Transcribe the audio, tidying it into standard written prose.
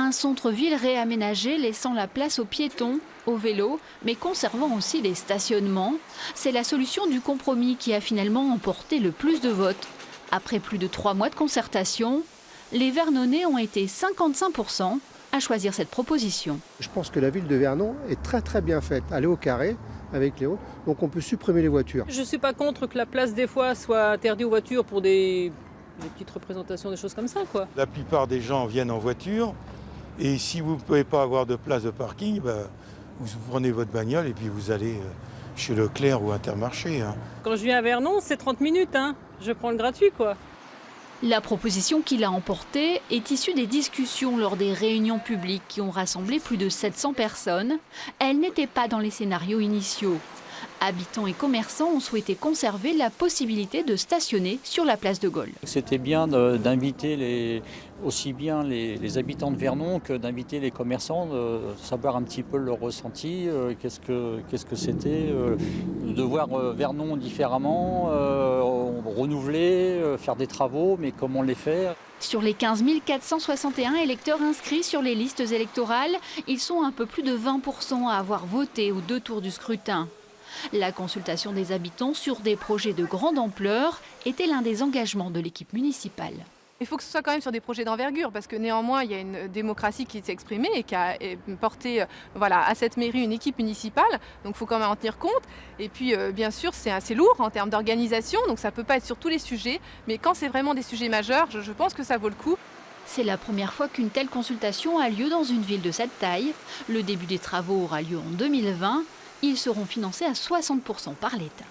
Un centre-ville réaménagé laissant la place aux piétons, aux vélos, mais conservant aussi les stationnements. C'est la solution du compromis qui a finalement emporté le plus de votes. Après plus de 3 mois de concertation, les Vernonais ont été 55% à choisir cette proposition. Je pense que la ville de Vernon est très bien faite. Elle est au carré avec les hauts, donc on peut supprimer les voitures. Je ne suis pas contre que la place des fois soit interdite aux voitures pour des petites représentations, des choses comme ça, quoi. La plupart des gens viennent en voiture et si vous ne pouvez pas avoir de place de parking, vous prenez votre bagnole et puis vous allez chez Leclerc ou Intermarché. Quand je viens à Vernon, c'est 30 minutes, je prends le gratuit, quoi. La proposition qu'il a emportée est issue des discussions lors des réunions publiques qui ont rassemblé plus de 700 personnes. Elle n'était pas dans les scénarios initiaux. Habitants et commerçants ont souhaité conserver la possibilité de stationner sur la place de Gaulle. C'était bien d'inviter aussi bien les habitants de Vernon que d'inviter les commerçants, de savoir un petit peu leur ressenti, qu'est-ce que c'était, de voir Vernon différemment, renouveler, faire des travaux, mais comment les faire. Sur les 15 461 électeurs inscrits sur les listes électorales, ils sont un peu plus de 20% à avoir voté aux 2 tours du scrutin. La consultation des habitants sur des projets de grande ampleur était l'un des engagements de l'équipe municipale. Il faut que ce soit quand même sur des projets d'envergure parce que néanmoins il y a une démocratie qui s'est exprimée et qui a porté à cette mairie une équipe municipale, donc il faut quand même en tenir compte. Et puis bien sûr c'est assez lourd en termes d'organisation, donc ça ne peut pas être sur tous les sujets, mais quand c'est vraiment des sujets majeurs, je pense que ça vaut le coup. C'est la première fois qu'une telle consultation a lieu dans une ville de cette taille. Le début des travaux aura lieu en 2020. Ils seront financés à 60% par l'État.